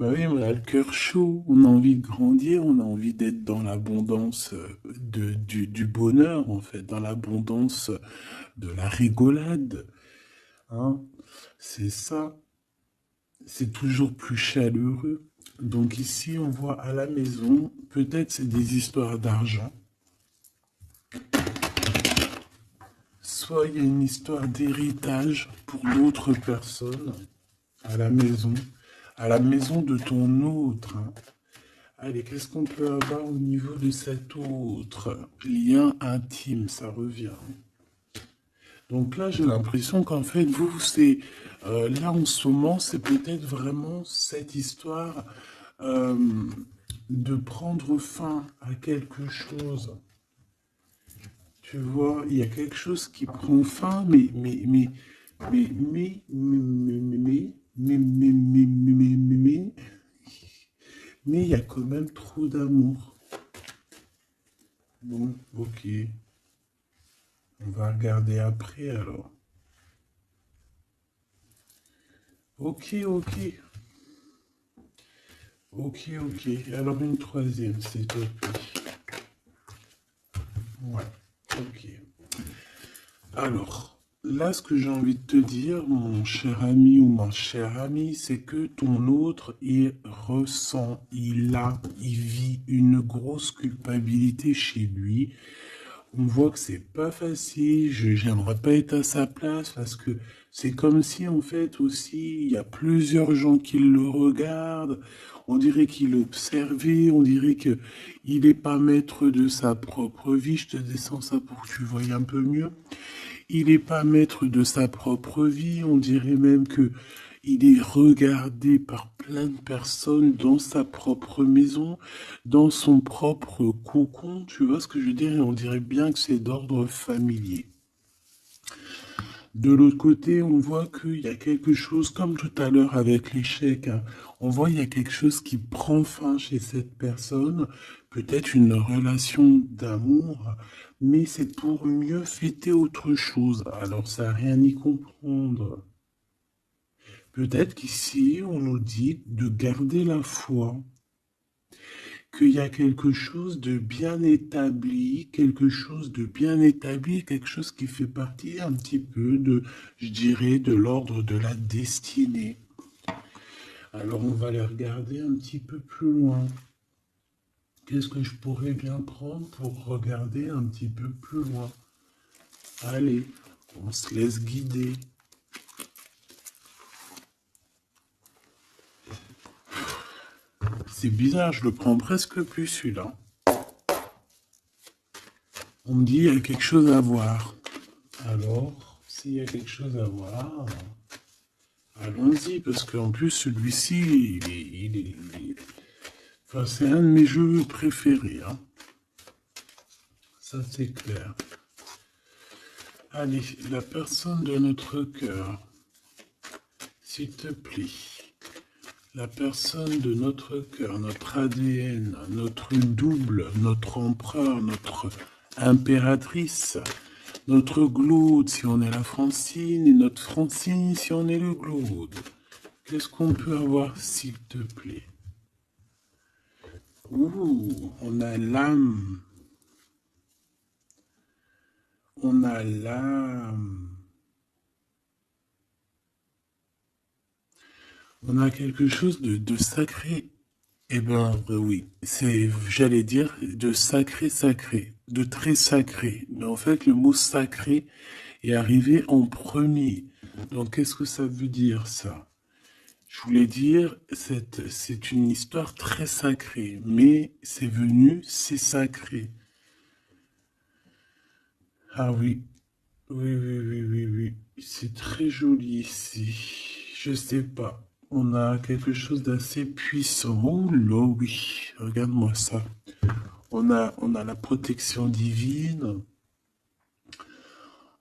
Bah oui, on a le cœur chaud, on a envie de grandir, on a envie d'être dans l'abondance du bonheur, en fait, dans l'abondance de la rigolade, hein. C'est ça, c'est toujours plus chaleureux. Donc ici, on voit à la maison, peut-être c'est des histoires d'argent, soit il y a une histoire d'héritage pour d'autres personnes à la maison de ton autre, hein. Allez, qu'est-ce qu'on peut avoir au niveau de cet autre lien intime, ça revient. Donc là, j'ai l'impression qu'en fait, vous, c'est là en ce moment, c'est peut-être vraiment cette histoire euh, de prendre fin à quelque chose. Tu vois, il y a quelque chose qui prend fin, mais il y a quand même trop d'amour. Bon, ok. On va regarder après alors. Ok, ok. Ok, ok. Alors une troisième, s'il te plaît. Ouais, ok. Alors, là, ce que j'ai envie de te dire, mon cher ami ou ma chère amie, c'est que ton autre, il ressent, il vit une grosse culpabilité chez lui. On voit que c'est pas facile, j'aimerais pas être à sa place parce que c'est comme si en fait aussi il y a plusieurs gens qui le regardent, on dirait qu'il est observé, on dirait que il est pas maître de sa propre vie, je te descends ça pour que tu voyes un peu mieux. Il n'est pas maître de sa propre vie, on dirait même que il est regardé par plein de personnes dans sa propre maison, dans son propre cocon, tu vois ce que je veux dire, et on dirait bien que c'est d'ordre familier. De l'autre côté, on voit qu'il y a quelque chose, comme tout à l'heure avec l'échec, hein, on voit qu'il y a quelque chose qui prend fin chez cette personne, peut-être une relation d'amour, mais c'est pour mieux fêter autre chose. Alors ça n'a rien y comprendre. Peut-être qu'ici, on nous dit de garder la foi, qu'il y a quelque chose de bien établi, quelque chose qui fait partie un petit peu de, je dirais, de l'ordre de la destinée. Alors on va aller regarder un petit peu plus loin. Qu'est-ce que je pourrais bien prendre pour regarder un petit peu plus loin? Allez, on se laisse guider. C'est bizarre, je le prends presque plus celui-là. On me dit il y a quelque chose à voir. Alors, s'il y a quelque chose à voir, allons-y, parce qu'en plus, celui-ci, enfin, c'est un de mes jeux préférés, hein. Ça, c'est clair. Allez, la personne de notre cœur, s'il te plaît. La personne de notre cœur, notre ADN, notre double, notre empereur, notre impératrice, notre Glaude si on est la Francine et notre Francine si on est le Glaude. Qu'est-ce qu'on peut avoir, s'il te plaît? Ouh, on a l'âme. On a l'âme. On a quelque chose de sacré. Eh ben oui, c'est, j'allais dire, de sacré sacré, de très sacré. Mais en fait, le mot sacré est arrivé en premier. Donc, qu'est-ce que ça veut dire, ça? Je voulais dire, c'est une histoire très sacrée, mais c'est venu, c'est sacré. Ah oui, oui. C'est très joli ici. Je sais pas. On a quelque chose d'assez puissant. Oh là oui, regarde-moi ça. On a la protection divine.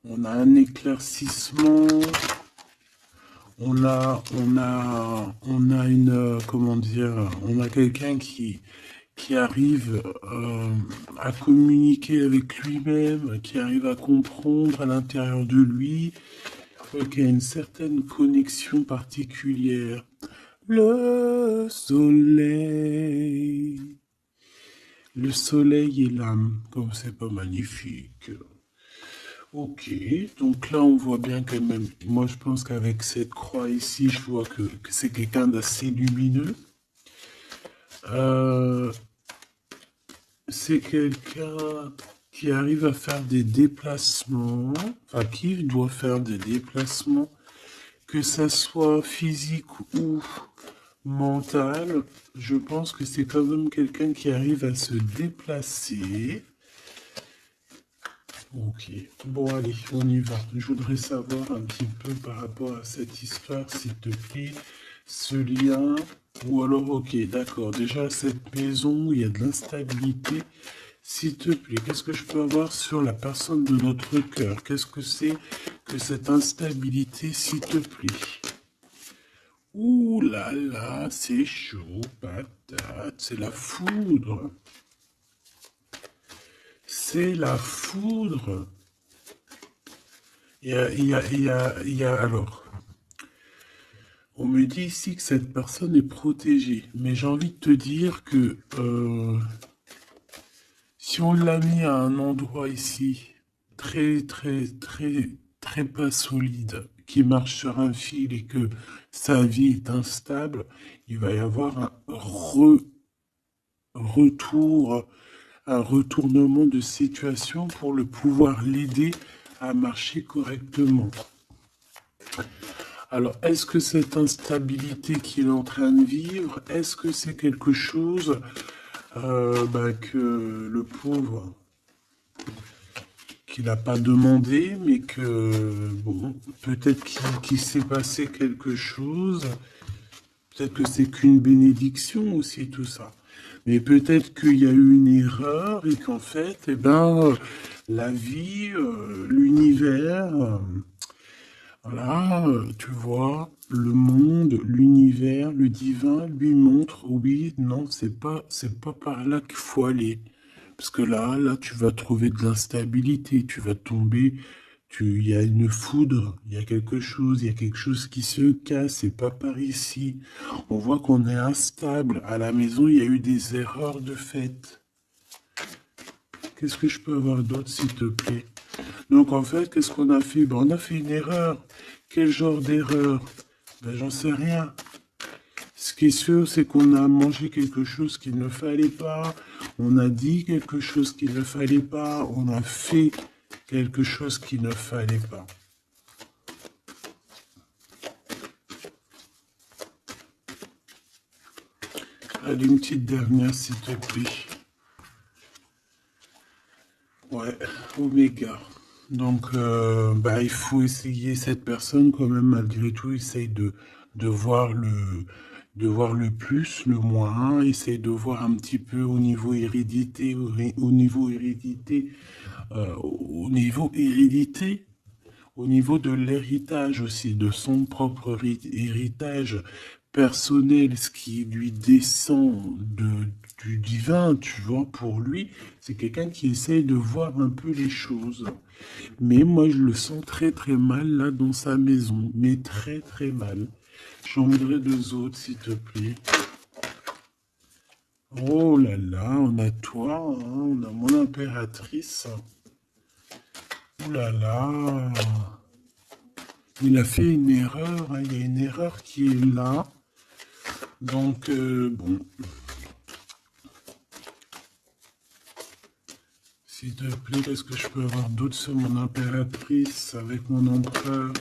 On a un éclaircissement. On a une, comment dire, on a quelqu'un qui arrive à communiquer avec lui-même, qui arrive à comprendre à l'intérieur de lui, qui a une certaine connexion particulière. Le soleil. Le soleil et l'âme, comme c'est pas magnifique. Ok, donc là on voit bien quand même, moi je pense qu'avec cette croix ici, je vois que c'est quelqu'un d'assez lumineux. C'est quelqu'un qui arrive à faire des déplacements, enfin qui doit faire des déplacements, que ça soit physique ou mental. Je pense que c'est quand même quelqu'un qui arrive à se déplacer. Ok, bon allez, on y va. Je voudrais savoir un petit peu par rapport à cette histoire, s'il te plaît, ce lien, ou alors ok, d'accord, déjà cette maison, il y a de l'instabilité, s'il te plaît, qu'est-ce que je peux avoir sur la personne de notre cœur? Qu'est-ce que c'est que cette instabilité, s'il te plaît? Ouh là là, c'est chaud, patate, c'est la foudre. C'est la foudre. Alors, on me dit ici que cette personne est protégée, mais j'ai envie de te dire que si on l'a mis à un endroit ici, très, très, très, très pas solide, qui marche sur un fil et que sa vie est instable, il va y avoir retour, un retournement de situation pour le pouvoir l'aider à marcher correctement. Alors, est-ce que cette instabilité qu'il est en train de vivre, est-ce que c'est quelque chose que le pauvre, qu'il n'a pas demandé, mais que, bon, peut-être qu'il s'est passé quelque chose, peut-être que c'est qu'une bénédiction aussi, tout ça. Mais peut-être qu'il y a eu une erreur et qu'en fait, eh ben, la vie, l'univers, voilà, tu vois, le monde, l'univers, le divin lui montre, oui, non, c'est pas par là qu'il faut aller. Parce que là, tu vas trouver de l'instabilité, tu vas tomber, il y a une foudre, il y a quelque chose qui se casse, c'est pas par ici. On voit qu'on est instable. À la maison, il y a eu des erreurs de fait. Qu'est-ce que je peux avoir d'autre, s'il te plaît? Donc en fait, qu'est-ce qu'on a fait? Ben, on a fait une erreur. Quel genre d'erreur? Ben, j'en sais rien. Ce qui est sûr, c'est qu'on a mangé quelque chose qu'il ne fallait pas. On a dit quelque chose qu'il ne fallait pas. On a fait quelque chose qu'il ne fallait pas. Allez, une petite dernière, s'il te plaît. Ouais, Oméga. Donc, il faut essayer, cette personne, quand même, malgré tout, essaye de voir de voir le plus, le moins, essaye de voir un petit peu au niveau hérédité, au niveau hérédité, au niveau hérédité, au niveau de l'héritage aussi, de son propre héritage personnel, ce qui lui descend du divin, tu vois, pour lui, c'est quelqu'un qui essaye de voir un peu les choses. Mais moi, je le sens très très mal là dans sa maison, mais très très mal. J'en voudrais deux autres, s'il te plaît. Oh là là, on a toi, hein, on a mon impératrice. Oh là là. Il a fait une erreur, hein, il y a une erreur qui est là. Donc, bon. S'il te plaît, est-ce que je peux avoir d'autres sur mon impératrice avec mon empereur?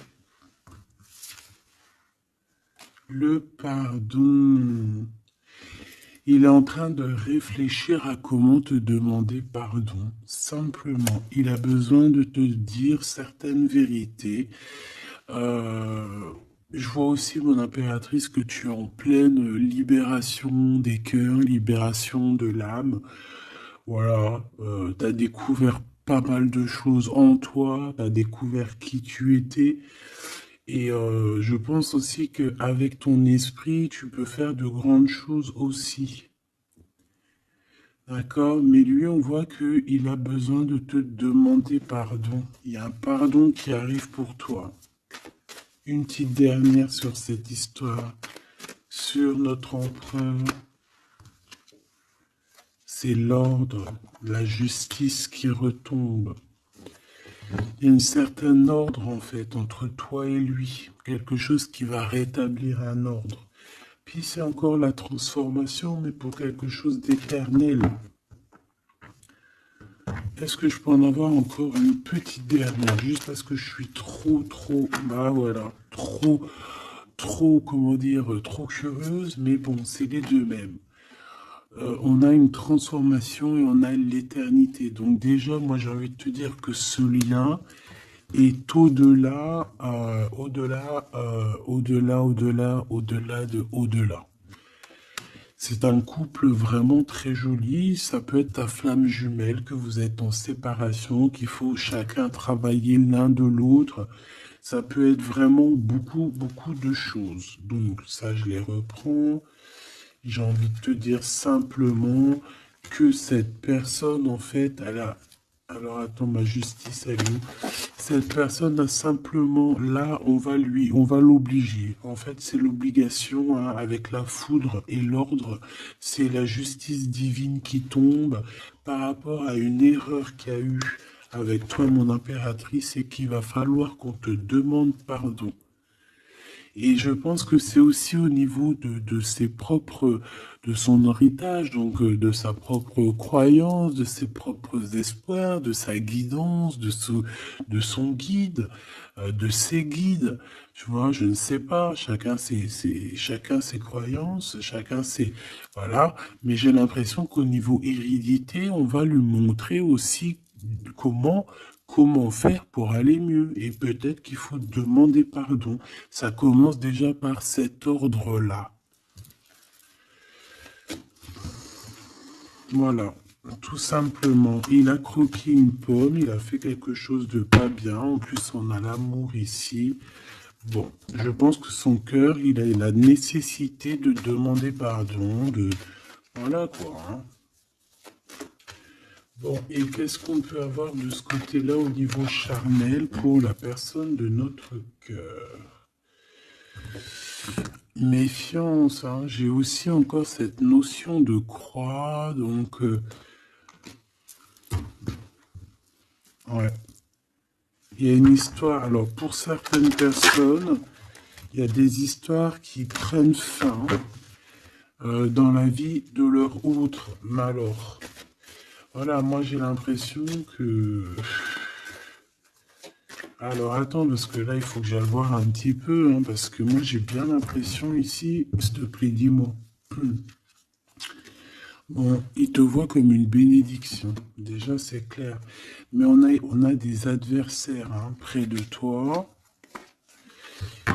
Le pardon. Il est en train de réfléchir à comment te demander pardon. Simplement, il a besoin de te dire certaines vérités. Je vois aussi, mon impératrice, que tu es en pleine libération des cœurs, libération de l'âme. Voilà, tu as découvert pas mal de choses en toi, tu as découvert qui tu étais. Et je pense aussi qu'avec ton esprit, tu peux faire de grandes choses aussi. D'accord? Mais lui, on voit qu'il a besoin de te demander pardon. Il y a un pardon qui arrive pour toi. Une petite dernière sur cette histoire. sur notre empereur, c'est l'ordre, la justice qui retombe. Il y a une certaine ordre, en fait, entre toi et lui. Quelque chose qui va rétablir un ordre. Puis c'est encore la transformation, mais pour quelque chose d'éternel. Est-ce que je peux en avoir encore une petite dernière, juste parce que je suis bah voilà, comment dire, trop curieuse, mais bon, c'est les deux mêmes. On a une transformation et on a l'éternité. Donc déjà, moi j'ai envie de te dire que ce lien est au-delà de au-delà. C'est un couple vraiment très joli. Ça peut être ta flamme jumelle, que vous êtes en séparation, qu'il faut chacun travailler l'un de l'autre. Ça peut être vraiment beaucoup de choses. Donc ça, je les reprends. J'ai envie de te dire simplement que cette personne, en fait, elle a... Alors attends, ma justice, elle est où? Cette personne a simplement, là, on va l'obliger. En fait, c'est l'obligation, hein, avec la foudre et l'ordre. C'est la justice divine qui tombe par rapport à une erreur qu'il y a eu avec toi, mon impératrice, et qu'il va falloir qu'on te demande pardon. Et je pense que c'est aussi au niveau de ses propres, de son héritage, donc de sa propre croyance, de ses propres espoirs, de sa guidance, de son guide, de ses guides. Tu vois, je ne sais pas, chacun ses croyances, chacun ses, voilà. Mais j'ai l'impression qu'au niveau hérédité, on va lui montrer aussi comment faire pour aller mieux. Et peut-être qu'il faut demander pardon. Ça commence déjà par cet ordre-là. Voilà, tout simplement. Il a croqué une pomme, il a fait quelque chose de pas bien. En plus, on a l'amour ici. Bon, je pense que son cœur, il a la nécessité de demander pardon, Voilà quoi, hein. Bon, et qu'est-ce qu'on peut avoir de ce côté-là au niveau charnel pour la personne de notre cœur? Méfiance, hein. J'ai aussi encore cette notion de croix, donc... ouais. Il y a une histoire, alors pour certaines personnes, il y a des histoires qui prennent fin dans la vie de leur autre. Mais alors, voilà, moi j'ai l'impression que... Alors attends, parce que là il faut que j'aille voir un petit peu, hein, parce que moi j'ai bien l'impression ici, s'il te plaît, dis-moi. Bon, il te voit comme une bénédiction, déjà c'est clair. Mais on a des adversaires, hein, près de toi.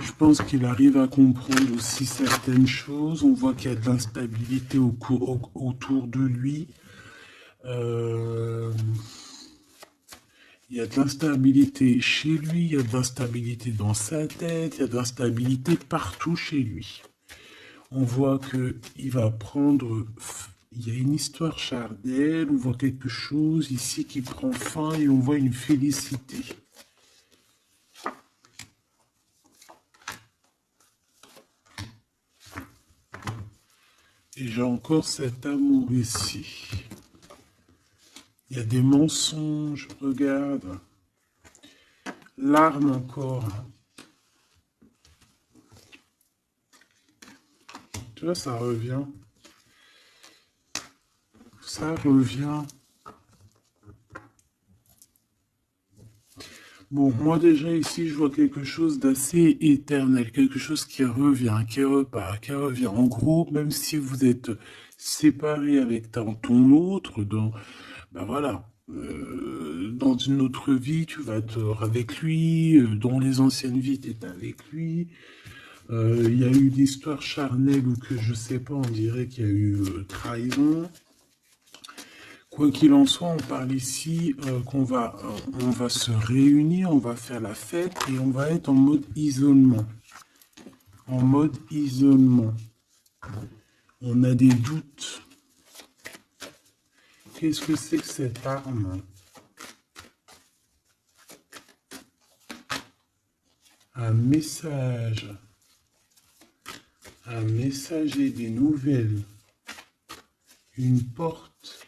Je pense qu'il arrive à comprendre aussi certaines choses. On voit qu'il y a de l'instabilité autour de lui. Il y a de l'instabilité chez lui, il y a de l'instabilité dans sa tête, il y a de l'instabilité partout chez lui. On voit qu'il va prendre... Il y a une histoire charnelle, on voit quelque chose ici qui prend fin et on voit une félicité. Et j'ai encore cet amour ici. Il y a des mensonges, regarde. Larmes encore. Tu vois, ça revient. Ça revient. Bon, moi déjà ici, je vois quelque chose d'assez éternel, quelque chose qui revient, qui repart, qui revient. En gros, même si vous êtes séparés avec ton autre, ben voilà, dans une autre vie, tu vas être avec lui, dans les anciennes vies, tu es avec lui. Il y a eu l'histoire charnelle ou que je sais pas, on dirait qu'il y a eu trahison. Quoi qu'il en soit, on parle ici on va se réunir, on va faire la fête et on va être en mode isolement. En mode isolement. On a des doutes. Qu'est-ce que c'est que cette arme? Un message. un messager des nouvelles, une porte.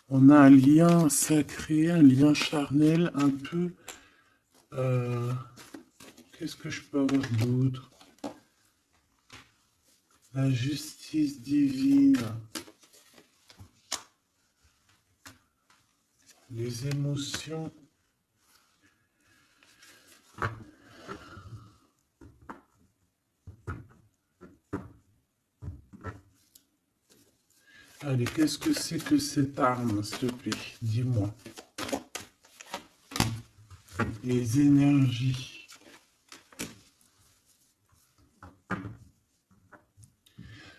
On a un lien sacré, un lien charnel, un peu... qu'est-ce que je peux avoir d'autre? La justice divine. Les émotions. Allez, qu'est-ce que c'est que cette arme, s'il te plaît? Dis-moi. Les énergies.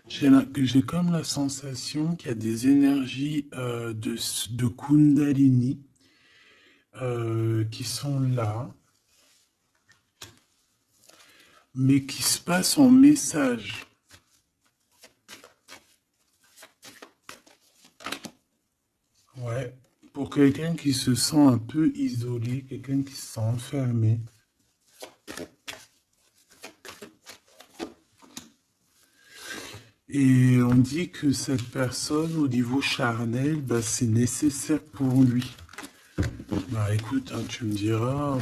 J'ai comme la sensation qu'il y a des énergies de Kundalini qui sont là, mais qui se passent en message. Ouais, pour quelqu'un qui se sent un peu isolé, quelqu'un qui se sent enfermé. Et on dit que cette personne, au niveau charnel, bah, c'est nécessaire pour lui. Bah écoute, hein, tu me diras,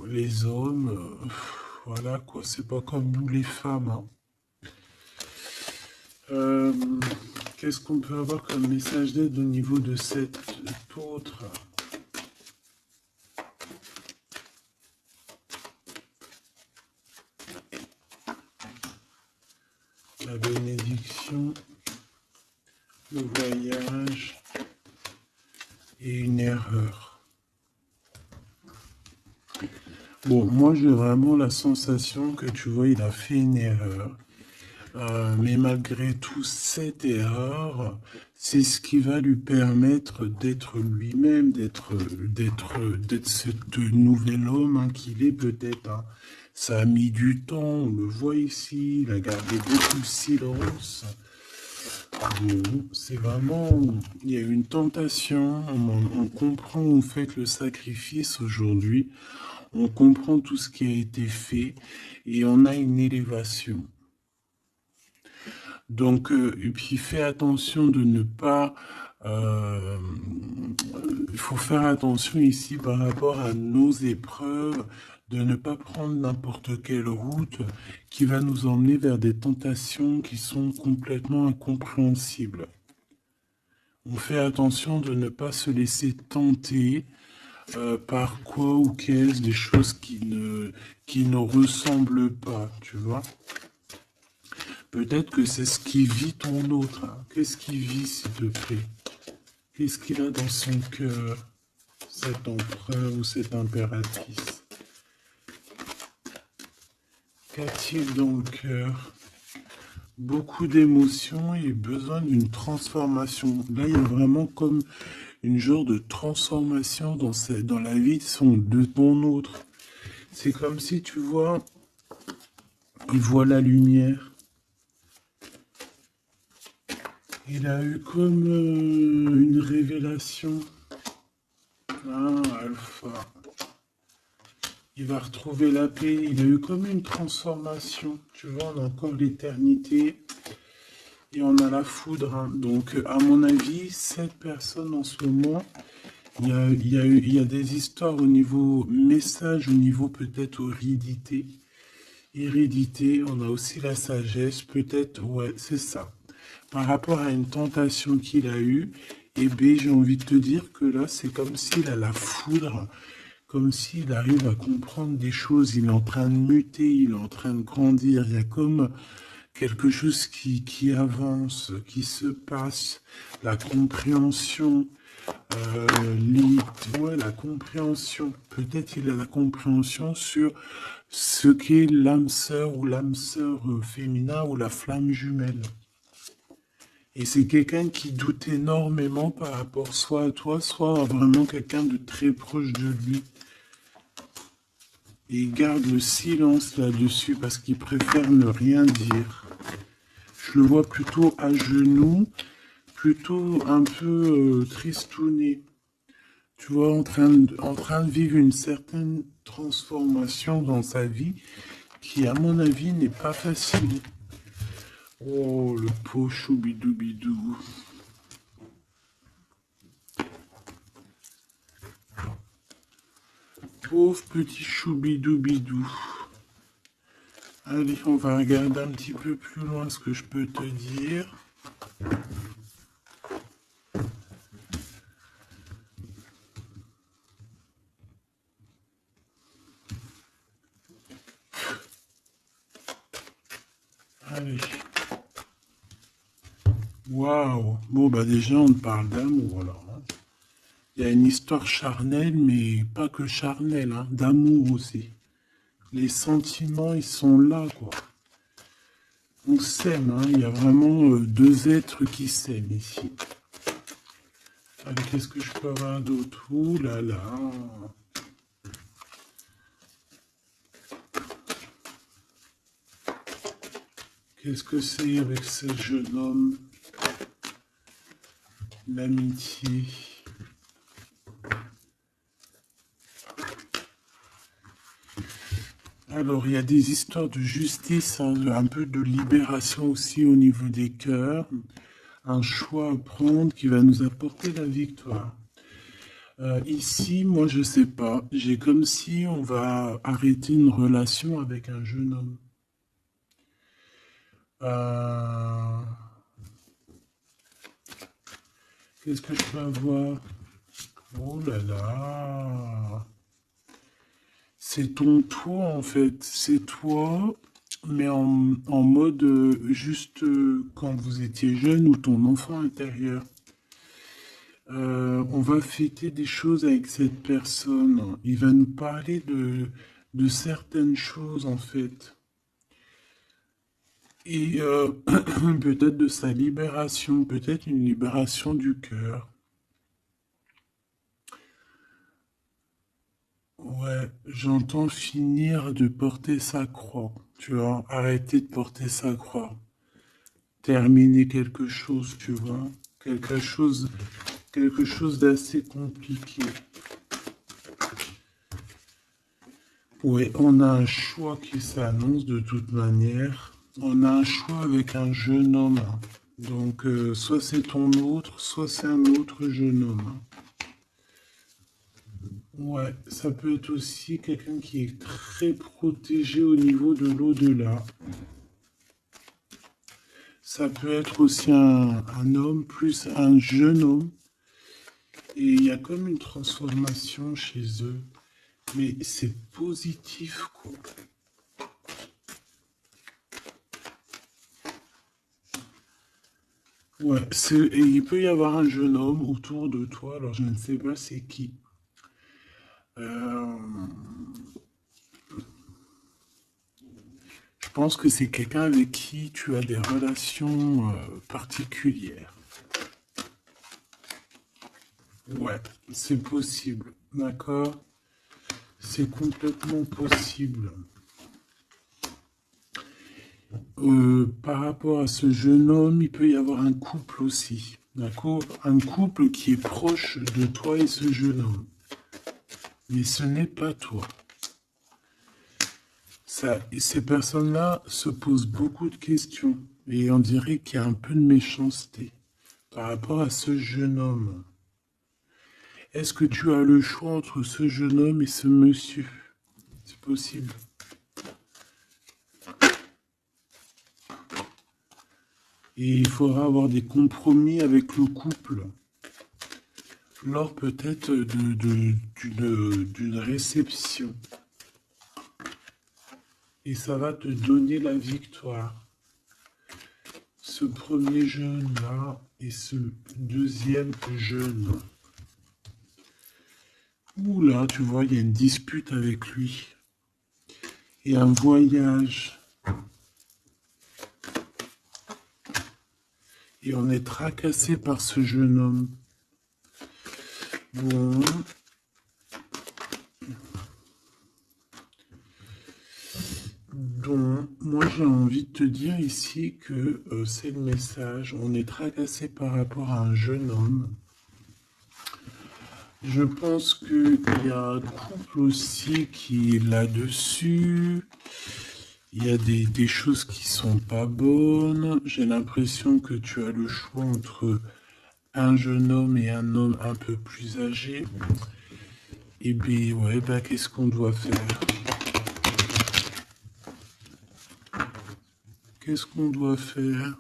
les hommes, voilà quoi, c'est pas comme nous les femmes. Hein. Qu'est-ce qu'on peut avoir comme message d'aide au niveau de cet autre? La bénédiction, le voyage et une erreur. Bon, moi j'ai vraiment la sensation que tu vois, il a fait une erreur. Mais malgré tout, cette erreur, c'est ce qui va lui permettre d'être lui-même, d'être ce nouvel homme hein, qu'il est peut-être. Hein. Ça a mis du temps, on le voit ici, il a gardé beaucoup de silence. Bon, c'est vraiment, il y a une tentation, on comprend, vous faites le sacrifice aujourd'hui, on comprend tout ce qui a été fait et on a une élévation. Donc, et puis fais attention de ne pas... il faut faire attention ici par rapport à nos épreuves, de ne pas prendre n'importe quelle route qui va nous emmener vers des tentations qui sont complètement incompréhensibles. On fait attention de ne pas se laisser tenter par quoi ou qu'est-ce, des choses qui ne ressemblent pas, tu vois. Peut-être que c'est ce qui vit ton autre. Hein. Qu'est-ce qu'il vit, s'il te plaît? Qu'est-ce qu'il a dans son cœur, cet empereur ou cette impératrice? Qu'a-t-il dans le cœur? Beaucoup d'émotions et besoin d'une transformation. Là, il y a vraiment comme une genre de transformation dans la vie de ton autre. C'est comme si, tu vois, il voit la lumière. Il a eu comme une révélation. Ah, Alpha. Il va retrouver la paix. Il a eu comme une transformation. Tu vois, on a encore l'éternité. Et on a la foudre. Hein. Donc, à mon avis, cette personne en ce moment, il y a des histoires au niveau message, au niveau peut-être hérédité. Hérédité, on a aussi la sagesse. Peut-être, ouais, c'est ça. Par rapport à une tentation qu'il a eue, eh bien, j'ai envie de te dire que là, c'est comme s'il a la foudre, comme s'il arrive à comprendre des choses, il est en train de muter, il est en train de grandir, il y a comme quelque chose qui avance, qui se passe, la compréhension, ouais, la compréhension, peut-être il a la compréhension sur ce qu'est l'âme sœur ou l'âme sœur féminin ou la flamme jumelle. Et c'est quelqu'un qui doute énormément par rapport soit à toi, soit à vraiment quelqu'un de très proche de lui. Et il garde le silence là-dessus parce qu'il préfère ne rien dire. Je le vois plutôt à genoux, plutôt un peu tristouné. Tu vois, en train de vivre une certaine transformation dans sa vie qui, à mon avis, n'est pas facile. Oh, le pauvre choubidoubidou. Pauvre petit choubidoubidou. Allez, on va regarder un petit peu plus loin ce que je peux te dire. Allez. Waouh. Bon, bah déjà, on parle d'amour, alors. Hein. Il y a une histoire charnelle, mais pas que charnelle, hein, d'amour aussi. Les sentiments, ils sont là, quoi. On s'aime, hein. Il y a vraiment deux êtres qui s'aiment ici. Allez, qu'est-ce que je peux avoir d'autre? Ouh là là. Qu'est-ce que c'est avec ce jeune homme? L'amitié. Alors, il y a des histoires de justice, hein, un peu de libération aussi au niveau des cœurs. Un choix à prendre qui va nous apporter la victoire. Ici, moi, je sais pas. J'ai comme si on va arrêter une relation avec un jeune homme. Euh, Qu'est-ce que je peux avoir? Oh là là. C'est ton toi, en fait. C'est toi, mais en mode juste quand vous étiez jeune ou ton enfant intérieur. On va fêter des choses avec cette personne. Il va nous parler de certaines choses, en fait. Et peut-être de sa libération, peut-être une libération du cœur. Ouais, j'entends finir de porter sa croix. Tu vois, arrêter de porter sa croix. Terminer quelque chose, tu vois. Quelque chose d'assez compliqué. Oui, on a un choix qui s'annonce de toute manière. On a un choix avec un jeune homme. Donc, soit c'est ton autre, soit c'est un autre jeune homme. Ouais, ça peut être aussi quelqu'un qui est très protégé au niveau de l'au-delà. Ça peut être aussi un homme plus un jeune homme. Et il y a comme une transformation chez eux. Mais c'est positif, quoi. Ouais, et il peut y avoir un jeune homme autour de toi, alors je ne sais pas c'est qui. Euh, je pense que c'est quelqu'un avec qui tu as des relations particulières. Ouais, c'est possible, d'accord? C'est complètement possible. Par rapport à ce jeune homme, il peut y avoir un couple aussi, d'accord? Un couple qui est proche de toi et ce jeune homme. Mais ce n'est pas toi. Ces personnes-là se posent beaucoup de questions et on dirait qu'il y a un peu de méchanceté par rapport à ce jeune homme. Est-ce que tu as le choix entre ce jeune homme et ce monsieur? C'est possible. Et il faudra avoir des compromis avec le couple lors peut-être d'une réception. Et ça va te donner la victoire. Ce premier jeune-là et ce deuxième jeune. Ouh là, tu vois, il y a une dispute avec lui. Et un voyage. Et on est tracassé par ce jeune homme. Bon. Donc, moi j'ai envie de te dire ici que c'est le message. On est tracassé par rapport à un jeune homme. Je pense qu'il y a un couple aussi qui est là-dessus. Il y a des choses qui sont pas bonnes. J'ai l'impression que tu as le choix entre un jeune homme et un homme un peu plus âgé. Et bien, ouais, bah, qu'est-ce qu'on doit faire? Qu'est-ce qu'on doit faire?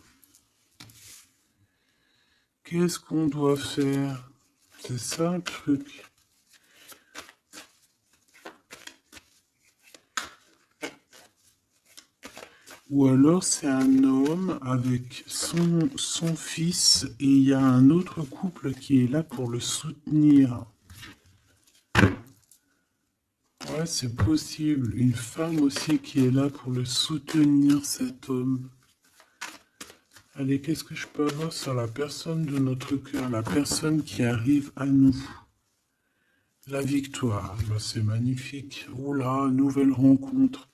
Qu'est-ce qu'on doit faire? C'est ça le truc. Ou alors c'est un homme avec son fils et il y a un autre couple qui est là pour le soutenir. Ouais, c'est possible. Une femme aussi qui est là pour le soutenir, cet homme. Allez, qu'est-ce que je peux avoir sur la personne de notre cœur, la personne qui arrive à nous? La victoire, bah, c'est magnifique. Oh là, nouvelle rencontre.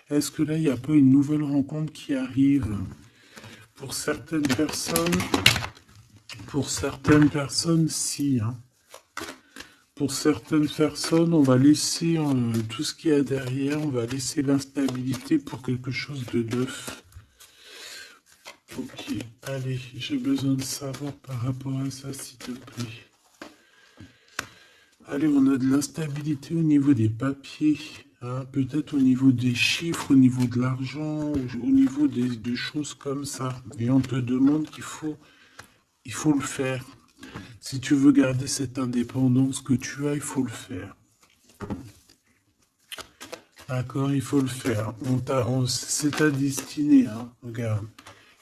Est-ce que là, il n'y a pas une nouvelle rencontre qui arrive? Pour certaines personnes, si. Hein. Pour certaines personnes, on va laisser tout ce qu'il y a derrière, on va laisser l'instabilité pour quelque chose de neuf. Ok, allez, j'ai besoin de savoir par rapport à ça, s'il te plaît. Allez, on a de l'instabilité au niveau des papiers, hein, peut-être au niveau des chiffres, au niveau de l'argent, au niveau de choses comme ça. Et on te demande il faut le faire. Si tu veux garder cette indépendance que tu as, il faut le faire. D'accord, il faut le faire. C'est ta destinée, hein, regarde.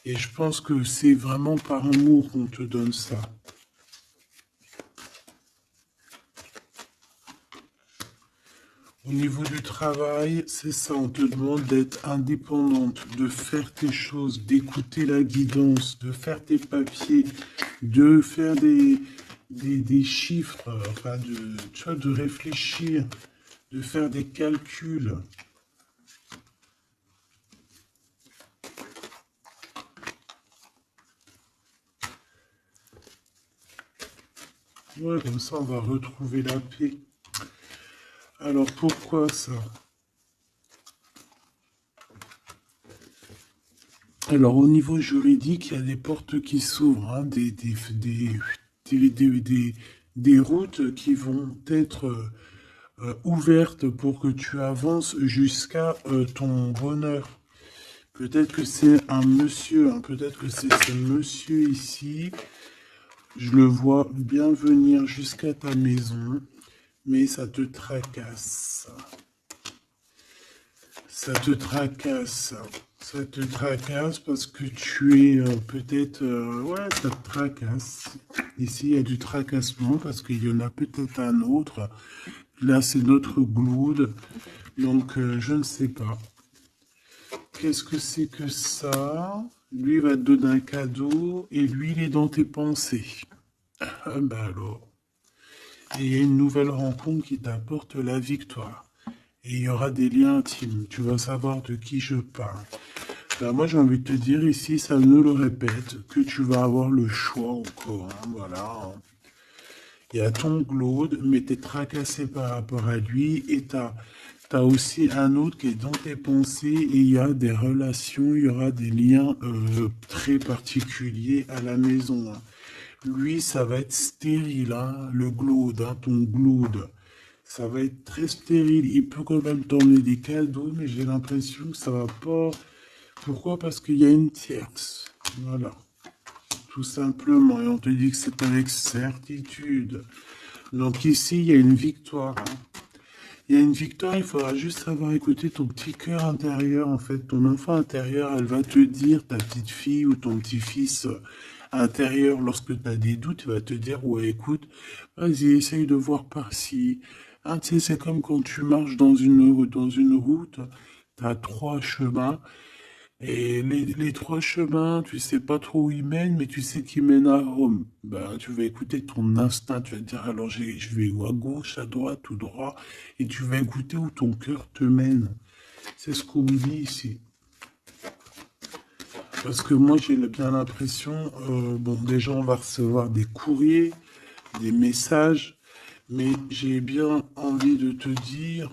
Et je pense que c'est vraiment par amour qu'on te donne ça. Au niveau du travail, c'est ça, on te demande d'être indépendante, de faire tes choses, d'écouter la guidance, de faire tes papiers, de faire des chiffres, enfin tu vois, de réfléchir, de faire des calculs. Ouais, comme ça, on va retrouver la paix. Alors, pourquoi ça? Alors, au niveau juridique, il y a des portes qui s'ouvrent, hein, des routes qui vont être ouvertes pour que tu avances jusqu'à ton bonheur. Peut-être que c'est un monsieur, hein, peut-être que c'est ce monsieur ici. Je le vois bien venir jusqu'à ta maison, mais ça te tracasse. Ça te tracasse. Ça te tracasse parce que tu es peut-être... ouais, ça te tracasse. Ici, il y a du tracassement parce qu'il y en a peut-être un autre. Là, c'est notre gloude. Donc, je ne sais pas. Qu'est-ce que c'est que ça? Lui va te donner un cadeau et lui, il est dans tes pensées. Ah bah alors. Et il y a une nouvelle rencontre qui t'apporte la victoire. Et il y aura des liens intimes. Tu vas savoir de qui je parle. Ben, moi, j'ai envie de te dire ici, ça ne le répète, que tu vas avoir le choix encore. Hein, voilà. Il y a ton Claude, mais tu es tracassé par rapport à lui. Et tu as aussi un autre qui est dans tes pensées. Et il y a des relations, il y aura des liens très particuliers à la maison. Hein. Lui, ça va être stérile, hein, le Claude, hein, ton Claude. Ça va être très stérile. Il peut quand même t'emmener des cadeaux, mais j'ai l'impression que ça va pas. Pourquoi? Parce qu'il y a une tierce. Voilà. Tout simplement. Et on te dit que c'est avec certitude. Donc ici, il y a une victoire. Hein. Il y a une victoire, il faudra juste savoir écouter ton petit cœur intérieur, en fait. Ton enfant intérieur, elle va te dire, ta petite fille ou ton petit-fils intérieur, lorsque tu as des doutes, il va te dire, ouais, écoute, vas-y, essaye de voir par-ci. Ah, tu sais, c'est comme quand tu marches dans une route, tu as trois chemins. Et les trois chemins, tu sais pas trop où ils mènent, mais tu sais qu'ils mènent à Rome. Ben, tu vas écouter ton instinct, tu vas te dire, alors je vais à gauche, à droite, tout droit, et tu vas écouter où ton cœur te mène. C'est ce qu'on me dit ici. Parce que moi, j'ai bien l'impression, bon, déjà, on va recevoir des courriers, des messages, Mais j'ai bien envie de te dire,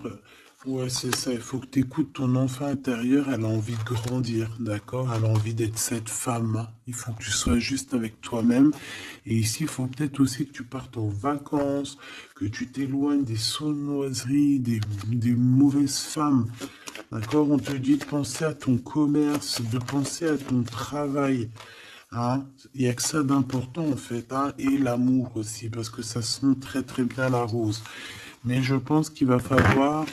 ouais, c'est ça, il faut que tu écoutes ton enfant intérieur, elle a envie de grandir, d'accord? Elle a envie d'être cette femme. Il faut que tu sois juste avec toi-même. Et ici, il faut peut-être aussi que tu partes en vacances, que tu t'éloignes des sournoiseries, des mauvaises femmes. D'accord? On te dit de penser à ton commerce, de penser à ton travail. Hein? Il n'y a que ça d'important en fait, hein? Et l'amour aussi, parce que ça sent très très bien la rose. Mais je pense qu'il va falloir,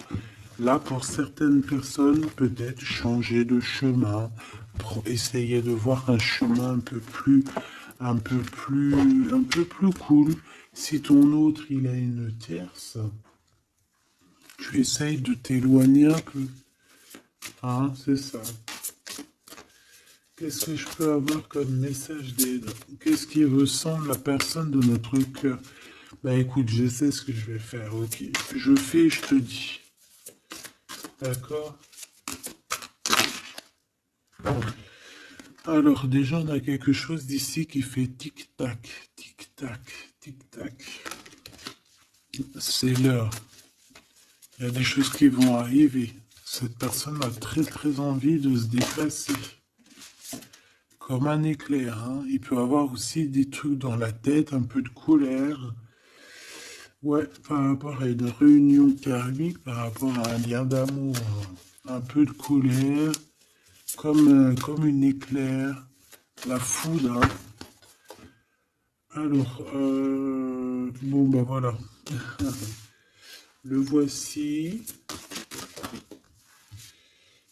là pour certaines personnes, peut-être changer de chemin, pour essayer de voir un chemin un peu plus cool. Si ton autre il a une tierce, tu essayes de t'éloigner un peu. Hein, c'est ça. Qu'est-ce que je peux avoir comme message d'aide? Qu'est-ce qui ressemble la personne de notre cœur? Bah écoute, je sais ce que je vais faire, ok. Je fais, je te dis. D'accord? Alors déjà, on a quelque chose d'ici qui fait tic-tac, tic-tac, tic-tac. C'est l'heure. Il y a des choses qui vont arriver. Cette personne a très très envie de se déplacer. Comme un éclair, hein. Il peut avoir aussi des trucs dans la tête, un peu de colère. Ouais, par rapport à une réunion karmique, par rapport à un lien d'amour, un peu de colère, comme une éclair, la foudre. Hein. Alors, bon, ben voilà. Le voici.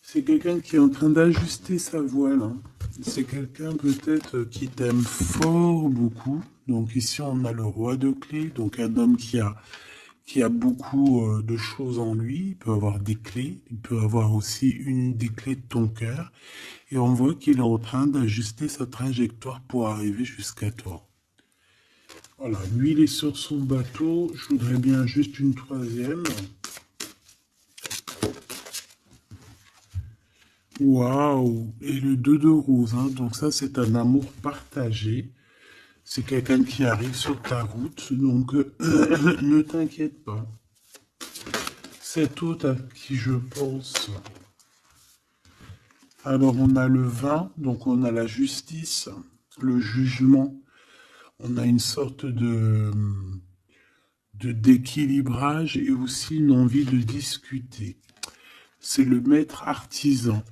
C'est quelqu'un qui est en train d'ajuster sa voile. Hein. C'est quelqu'un peut-être qui t'aime fort beaucoup. Donc ici, on a le roi de clés, donc un homme qui a beaucoup de choses en lui. Il peut avoir des clés, il peut avoir aussi une des clés de ton cœur. Et on voit qu'il est en train d'ajuster sa trajectoire pour arriver jusqu'à toi. Voilà, lui, il est sur son bateau. Je voudrais bien juste une troisième. Waouh! Et le 2 de rose, hein. Donc ça, c'est un amour partagé. C'est quelqu'un qui arrive sur ta route. Donc, ne t'inquiète pas. Cet autre à qui je pense. Alors, on a le 20, donc on a la justice, le jugement. On a une sorte de d'équilibrage et aussi une envie de discuter. C'est le maître artisan.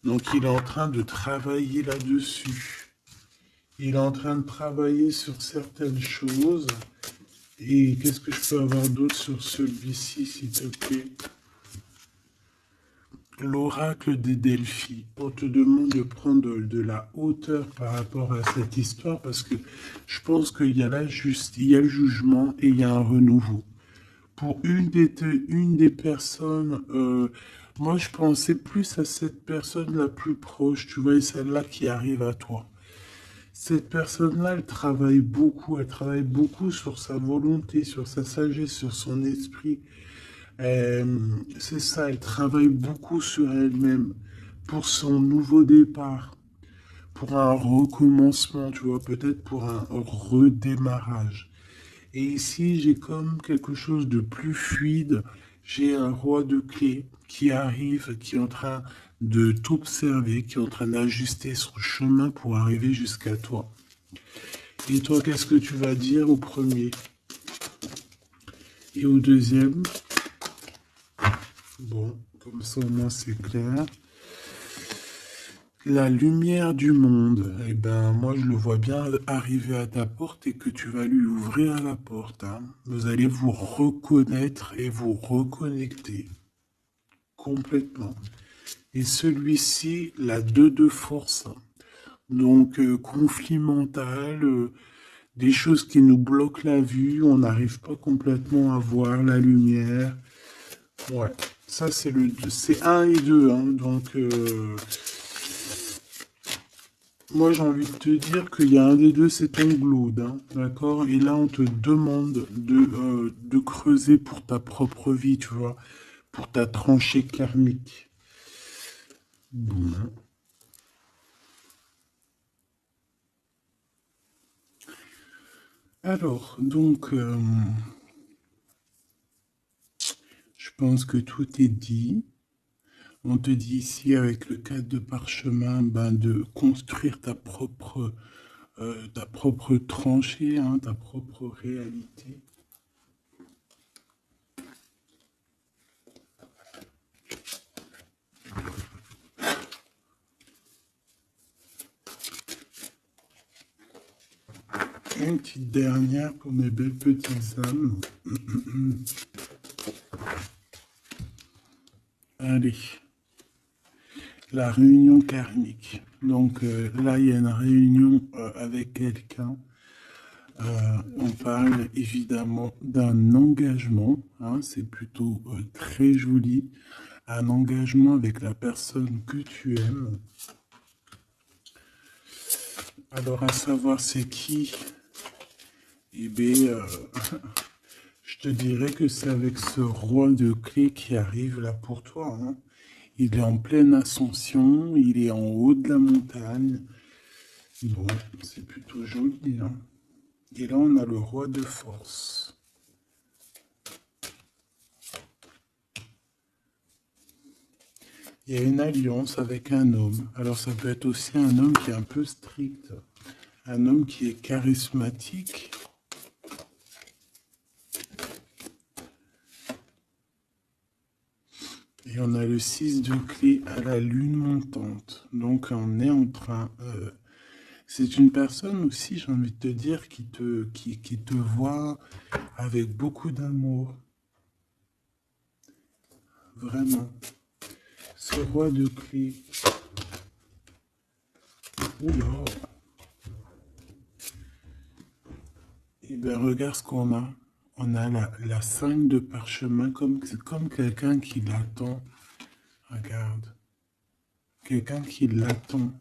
Donc, il est en train de travailler là-dessus. Il est en train de travailler sur certaines choses. Et qu'est-ce que je peux avoir d'autre sur celui-ci, s'il te plaît? L'oracle des Delphi. On te demande de prendre de la hauteur par rapport à cette histoire parce que je pense qu'il y a la justice, il y a le jugement et il y a un renouveau. Pour une des personnes, moi je pensais plus à cette personne la plus proche, tu vois, et celle-là qui arrive à toi. Cette personne-là, elle travaille beaucoup sur sa volonté, sur sa sagesse, sur son esprit. C'est ça, elle travaille beaucoup sur elle-même pour son nouveau départ, pour un recommencement, tu vois, peut-être pour un redémarrage. Et ici, j'ai comme quelque chose de plus fluide. J'ai un roi de clés qui arrive, qui est en train de t'observer, qui est en train d'ajuster son chemin pour arriver jusqu'à toi. Et toi, qu'est-ce que tu vas dire au premier et au deuxième? Bon, comme ça au moins c'est clair. La lumière du monde, eh ben moi je le vois bien arriver à ta porte et que tu vas lui ouvrir la porte. Hein. Vous allez vous reconnaître et vous reconnecter complètement. Et celui-ci, la 2 de force. Donc conflit mental, des choses qui nous bloquent la vue, on n'arrive pas complètement à voir la lumière. Ouais, ça c'est un et 2, hein, donc moi j'ai envie de te dire qu'il y a un des deux, c'est ton glaude, hein, d'accord? Et là on te demande de creuser pour ta propre vie, tu vois, pour ta tranchée karmique. Bon. Alors, donc, pense que tout est dit. On te dit ici, avec le cadre de parchemin, ben, de construire ta propre tranchée, hein, ta propre réalité. Une petite dernière pour mes belles petites âmes. Allez. La réunion karmique. Donc là, il y a une réunion avec quelqu'un. On parle évidemment d'un engagement. Hein, c'est plutôt très joli. Un engagement avec la personne que tu aimes. Alors, à savoir c'est qui? Eh bien, je te dirais que c'est avec ce roi de clés qui arrive là pour toi. Hein. Il est en pleine ascension, il est en haut de la montagne. Bon, c'est plutôt joli. Hein. Et là, on a le roi de force. Il y a une alliance avec un homme. Alors, ça peut être aussi un homme qui est un peu strict. Un homme qui est charismatique. Et on a le 6 de clé à la lune montante. Donc, on est en train... c'est une personne aussi, j'ai envie de te dire, qui te voit avec beaucoup d'amour. Vraiment. Ce roi de clé. Oula. Et bien, regarde ce qu'on a. On a la 5 de parchemin, c'est comme quelqu'un qui l'attend. Regarde. Quelqu'un qui l'attend.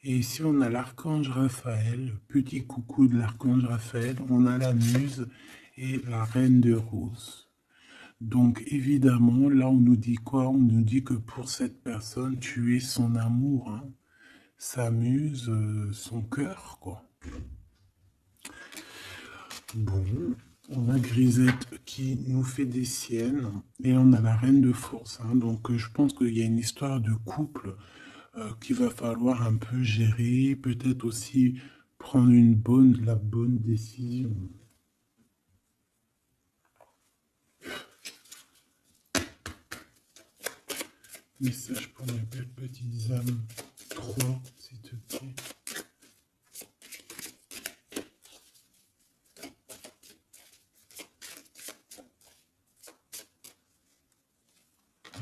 Et ici, on a l'archange Raphaël, petit coucou de l'archange Raphaël. On a la muse et la reine de rose. Donc, évidemment, là, on nous dit quoi? On nous dit que pour cette personne, tu es son amour, hein, sa muse, son cœur, quoi. Bon, on a Grisette qui nous fait des siennes et on a la reine de force. Hein, donc, je pense qu'il y a une histoire de couple qu'il va falloir un peu gérer, peut-être aussi prendre la bonne décision. Message pour mes belles petites âmes. 3, s'il te plaît.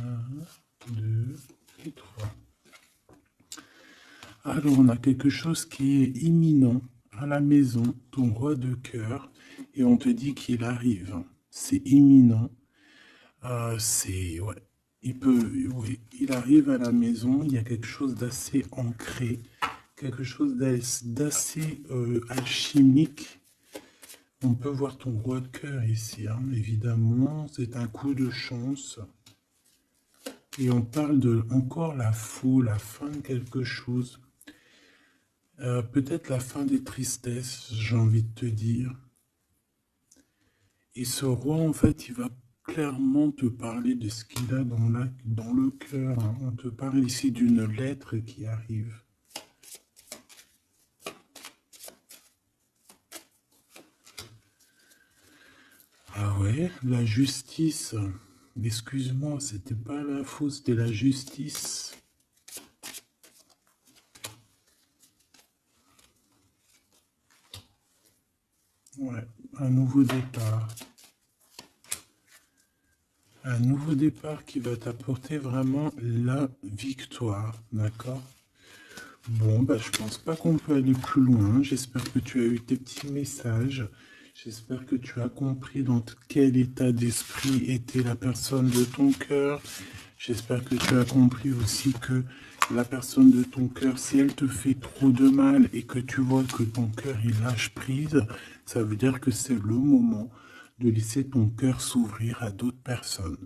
Un, 2 et 3. Alors, on a quelque chose qui est imminent à la maison, ton roi de cœur, et on te dit qu'il arrive. C'est imminent. Ouais. Il arrive à la maison, il y a quelque chose d'assez ancré, quelque chose d'assez alchimique. On peut voir ton roi de cœur ici, hein, évidemment, c'est un coup de chance. Et on parle de encore la foule, la fin de quelque chose. Peut-être la fin des tristesses, j'ai envie de te dire. Et ce roi, en fait, il va clairement te parler de ce qu'il a dans le cœur. Hein. On te parle ici d'une lettre qui arrive. Ah ouais, la justice. Excuse-moi, c'était pas la faute, c'était la justice. Ouais, un nouveau départ. Un nouveau départ qui va t'apporter vraiment la victoire, d'accord? Bon, bah, je pense pas qu'on peut aller plus loin. J'espère que tu as eu tes petits messages. J'espère que tu as compris dans quel état d'esprit était la personne de ton cœur. J'espère que tu as compris aussi que la personne de ton cœur, si elle te fait trop de mal et que tu vois que ton cœur il lâche prise, ça veut dire que c'est le moment de laisser ton cœur s'ouvrir à d'autres personnes.